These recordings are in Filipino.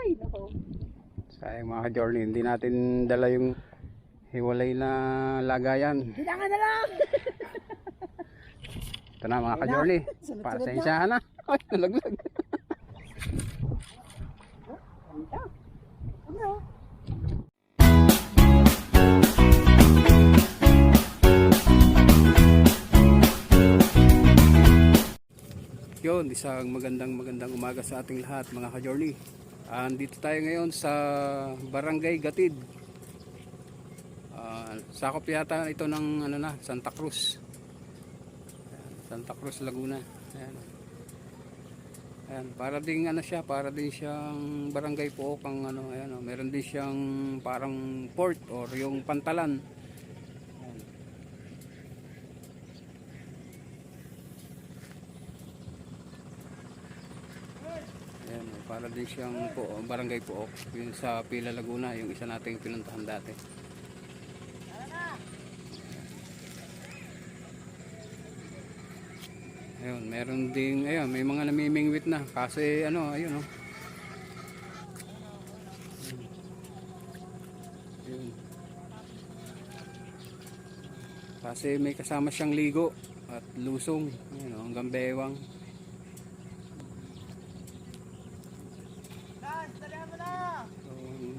Ay, nako. Sayang mga ka-journey, hindi natin dala yung hiwalay na lagayan. Kailangan na lang. Ito na mga ka-journey, pasensyahan na. Ay, nalaglag. Ano? Yun, isang magandang umaga sa ating lahat mga ka-journey. Andito tayo ngayon sa Barangay Gatid. Sakop yata ito ng ano na, Santa Cruz. Santa Cruz, Laguna. Ayan. Ayan, para ding ano siya, para din siyang barangay po ang ano, ayan, oh, meron din siyang parang port or yung pantalan. Ayan, para din siyang po, barangay po yung sa Pila Laguna, yung isa nating pinuntahan dati. Ayun, meron ding, ayun, may mga namimingwit na kasi ano, ayun oh. Ayun. Kasi may kasama siyang ligo at lusong, ayun oh, hanggang bewang.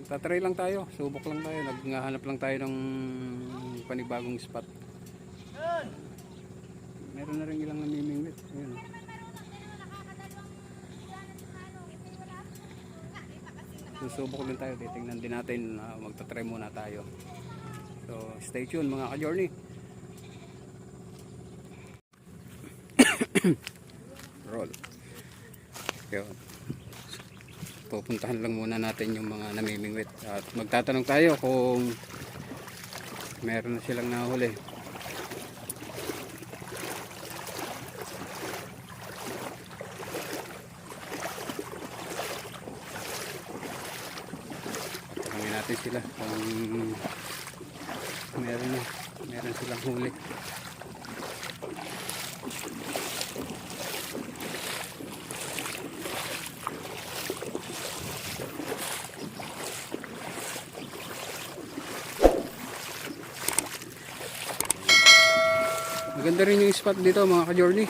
Tatry lang tayo, subok lang tayo, naghahanap lang tayo ng panibagong spot. Meron na rin ilang namimingwit. Ayun. Susubok din tayo, titingnan din natin, magtatry muna tayo. So stay tuned mga ka-journey. Roll. Yun. Pupuntahan lang muna natin yung mga namimingwit at magtatanong tayo kung meron na silang nahuli. Tanungin natin sila kung meron silang huli. Maganda rin yung spot dito mga ka-journey.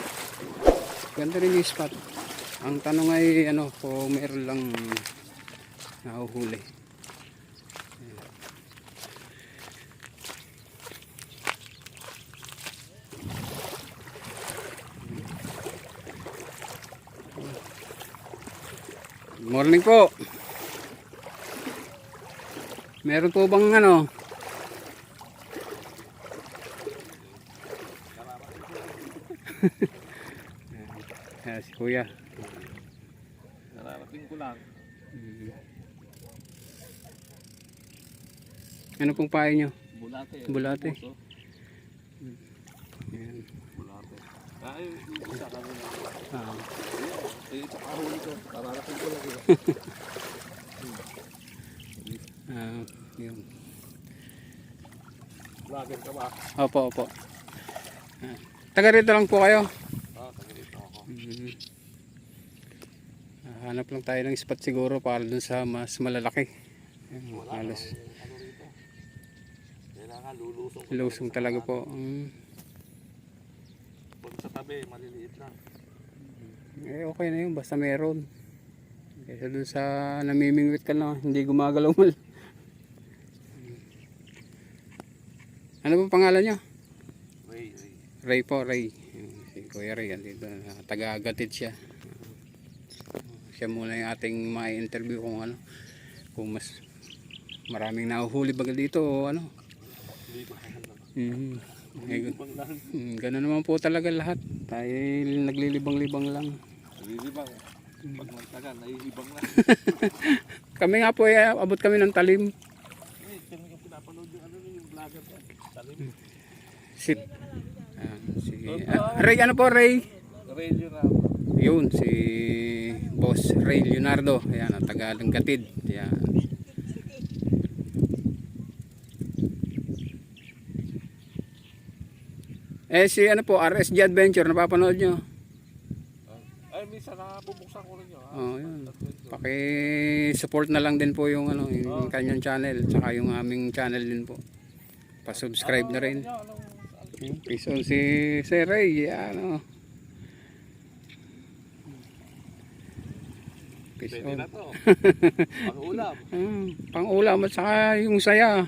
Ganda rin yung spot. Ang tanong ay ano, kung meron lang nahuhuli. Good morning po. Meron po bang ano? Ayan, si kuya. Nararating ko lang. Ano pong pahay nyo? Bulate. Bulate. Ayan. Bulate. Ay, isa kami na. Ito kahuli ko. Nararating ko lang. Yun. Vlogger ka ba? Opo, opo. Taga rito lang po kayo? Taga rito ako. Hanap lang tayo ng spot siguro para dun sa mas malalaki. Wala Halos. ano rito. Kailangan lulusong. Lusong talaga po. Pag sa tabi, maliliit lang. Okay na yun, basta meron. Kaysa dun sa namimingwit ka na, hindi gumagalaw mal. Ano pong pangalan nyo? Ray. Ray po, Ray. Si Kuya Ray, dito, taga-Gatid siya. Siya muna yung ating ma-interview kung ano, kung mas maraming nahuhuli ba dito o ano. Ganun naman po talaga lahat. Tayo naglilibang-libang lang. Naglilibang. Pag magtagal, nahihibang na. Kami nga po, abot kami ng talim. Kami yung pinapanood yung ano yung vlogger ko. Talim. Si Ray, ano po Ray? Ray na. Yun, si Boss Ray Leonardo. Ayan, ang taga Gatid. Ayan. Si ano po, RSG Adventure, napapanood nyo? Ay, minsan nabubuksan ko rin yun. Oh, yun. Paki-support na lang din po yung ano, yung kanyang channel, tsaka yung aming channel din po. Pa-subscribe na rin. Peace on si Sir Ray, ano. Peace Pwede on. na to. Pang-ulam. Pang-ulam at saka yung saya.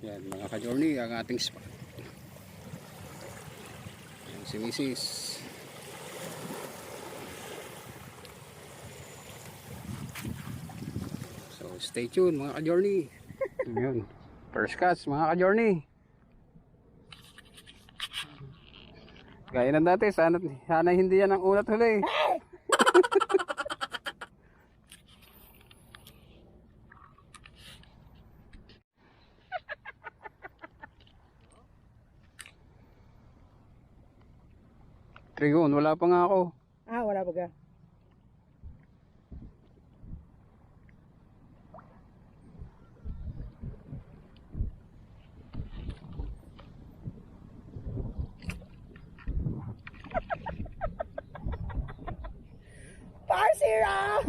Yan mga ka-journey, ang ating spot. Yan si Mrs. So stay tuned mga ka-journey. Yun. First cuts mga ka-journey. Gaya ng dati, sana hindi yan ang ulat huli. Trigon, wala pa nga ako. Wala ba ka? Parsira!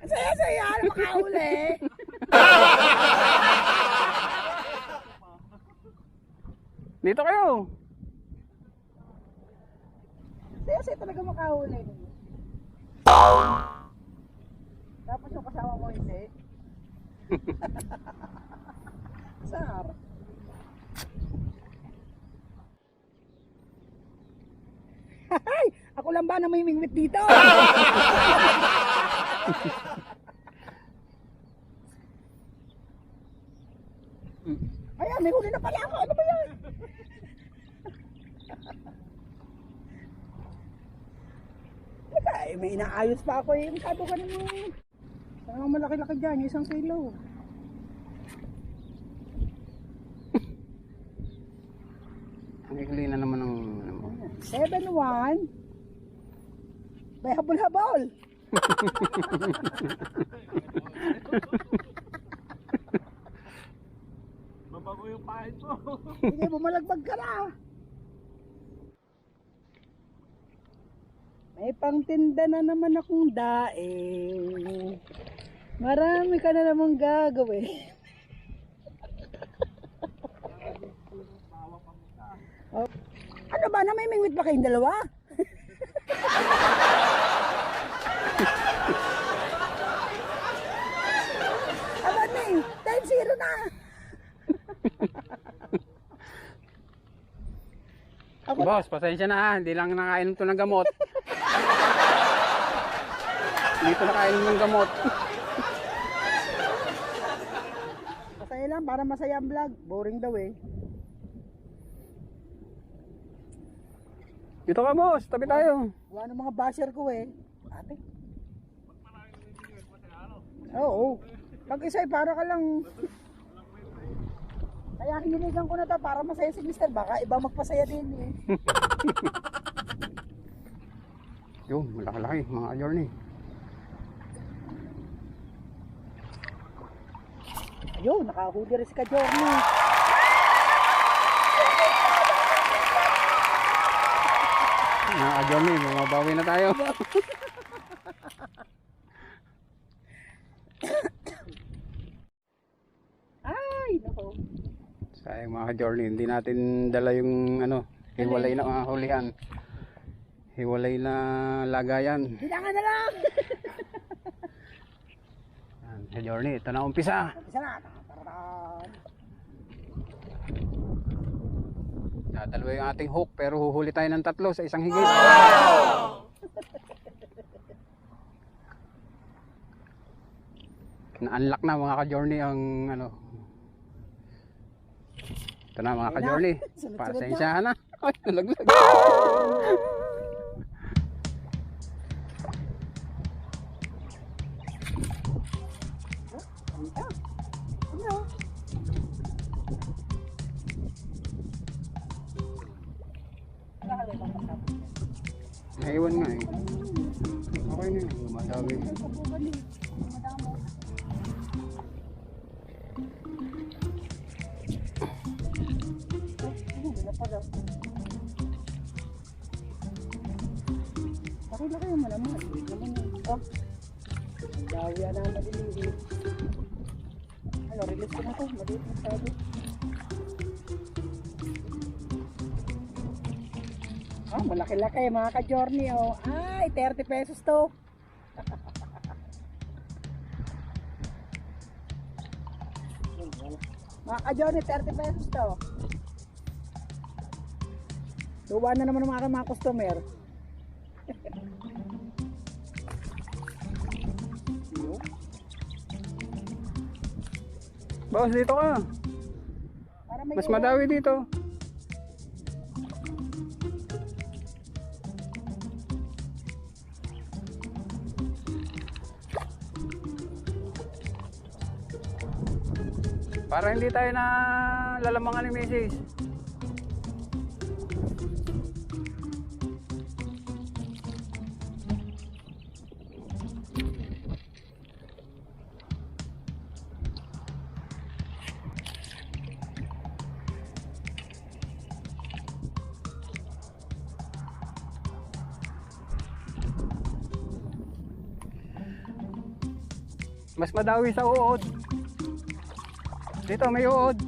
Ang saya-saya, makahuli. Dito kayo. Saya-saya talaga makahuli. Tapos yung kasama mo hindi. Sar. Hay! Ako lang ba na may mingwit dito? Ayan, may huli na pala ako. Ano ba yan? Ay, may inaayos pa ako eh. Masyado ka naman. Parang malaki-laki dyan, yung 1 kilo. Ang ikli na naman ng... 7-1. May habol-habol. Mabago yung pahit mo. Sige, bumalagbag ka na. May pangtinda na naman akong daing. Marami ka na namang gagawin. Oh. Ano ba? Namimingwit ba kayong dalawa? Aba ni, 10-0 na. Ako, Boss, pasensya na ha. Hindi lang nakainom to ng gamot. Dito nakainom ng gamot. masaya lang para masaya ang vlog. Boring daw eh. Dito ka boss, tabi tayo. Wala ng mga basher ko eh. Ate. Oo. Pag isa'y para ka lang. Kaya hiniligan ko na to para masaya si Mr. Baka iba magpasaya din eh. Yun, malaki-laki mga journey. Ayun, nakahuli rin si Ka-Journey. Mga journey, bumabawi na tayo. Ay, nako. Sayang mga journey, hindi natin dala yung ano, hiwalay na mga hulihan. Hiwalay na lagayan. Hilangan na lang. Yan, journey, ito na umpisa. Isa na. Tararan. Dadalawa yung ating hook pero huhuli tayo ng 3 sa isang higit. Na-unlock na mga ka-journey ang ano. Ito na mga ka-journey. Pasensyahan na. Ay, nalaglag. Ano? Naiwan nga eh. Okay na yun. Madami. Kapugan eh. Laki-laki naman naman. Hindi naman yun. Oh. Ang dawi na maliliit. Ano, release ko na to. Maliit masyado. Ah, malaki-laki mga ka-journey. Oh. Ay, 30 pesos to. Mga ka-journey, 30 pesos to. Luwa na naman ang mga customer. Boss, dito ka. Para may Mas madawi dito. Para hindi tayo na lalamangan ni Mrs. Mas madawi sa uod. Dito may uod.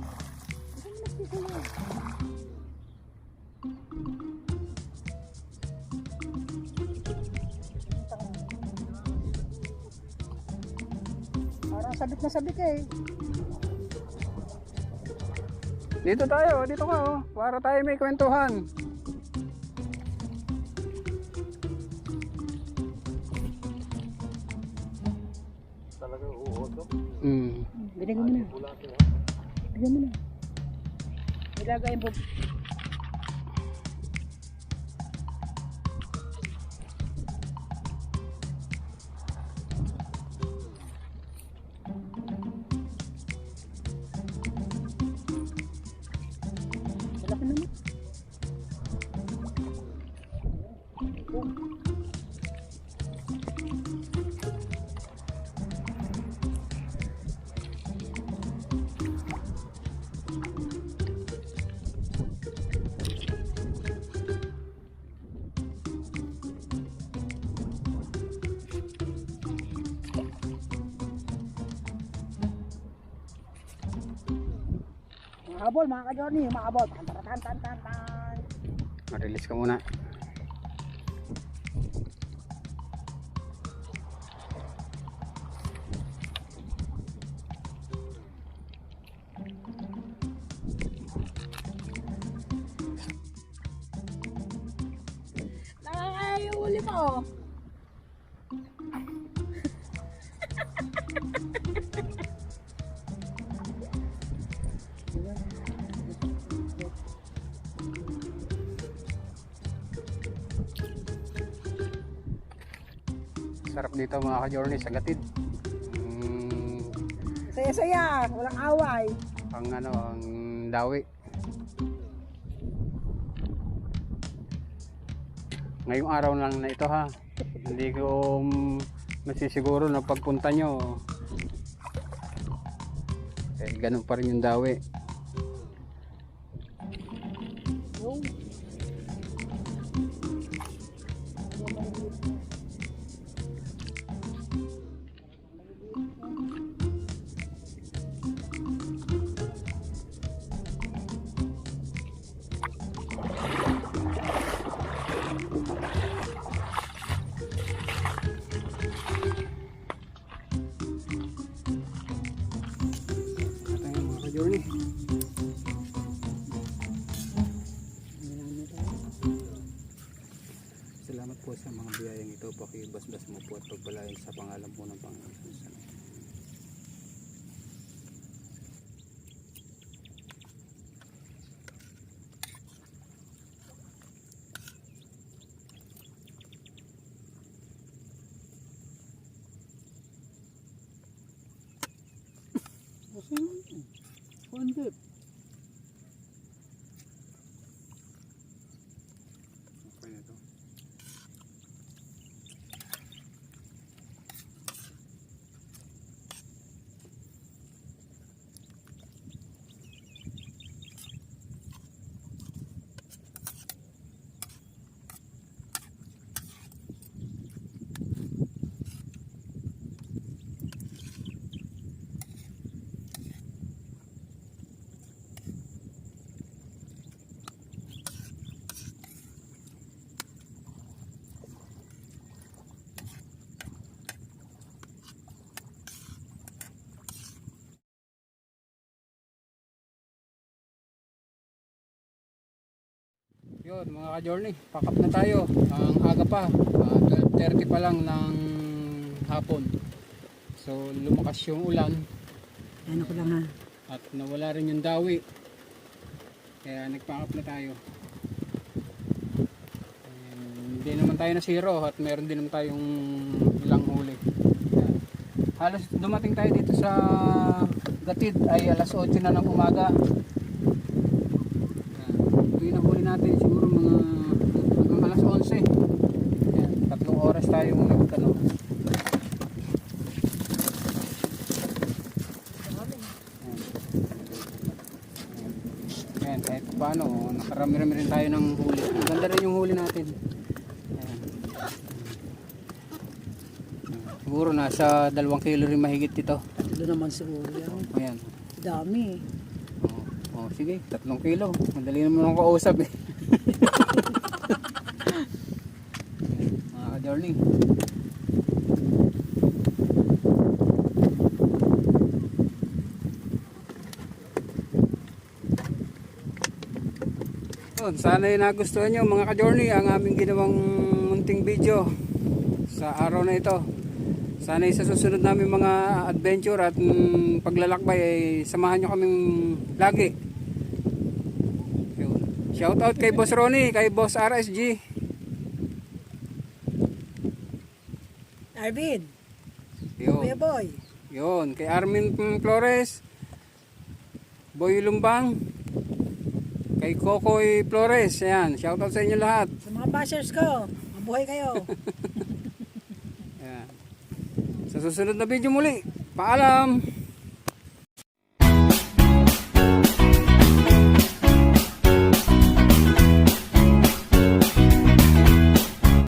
Parang sabit na sabit eh. Dito tayo, dito ka oh. Para tayo may kwentuhan. Talagang uod to. Binigyan mo na. Binigyan mo na. Ilagay mo. Malaki naman. Habol mga ka-journey, maabot. Tan. Ma-release ka muna. Nakakayuli mo. Sarap dito mga ka-journey sa Gatid. Saya-saya, walang away. Ang ano, ang dawi. Ngayong araw lang na ito ha. Hindi ko masisiguro na pagpunta nyo. Eh, ganun pa rin yung dawi. Journey. Salamat po sa mga biyayang ito. Pakibasbas mo po at pagpalain sa pangalan po ng Panginoon. Pandit. Okay na to. Yun mga ka-journey, pack up na tayo. Ang aga pa, 12:30 pa lang ng hapon. So lumakas yung ulan Ano ko lang ha. at nawala rin yung dawi. Kaya nag-pack up na tayo. Hindi naman tayo na zero at meron din naman tayong ilang huli. Ayan. Halos dumating tayo dito sa Gatid ay alas 8 na ng umaga. Ayan. Ito yung nahuli natin siguro mga hanggang alas 11. Ayan. 3 oras tayong nagtanong. Ayan, kahit paano, nakarami-rami rin tayo ng huli. Ang ganda rin yung huli natin. Ayan. Siguro nasa 2 kilo rin mahigit ito. Tatlo naman siguro yan. Ayan. Dami. Sige, 3 kilo. Madali naman akong kausap eh. Ayan, mga ka-journey. Sana nagustuhan nyo mga ka-journey ang aming ginawang munting video sa araw na ito. Sana sa susunod namin mga adventure at paglalakbay ay samahan nyo kaming lagi. Yun. Shout out kay Boss Ronnie, kay Boss RSG. Arvin. Yun. Kuya Boy. Yun, kay Armin Flores, Boy Lumbang, kay Kokoy Flores. Ayan, shout out sa inyo lahat. Sa mga bashers ko, mabuhay kayo. Ayan. Sa susunod na video muli. Paalam!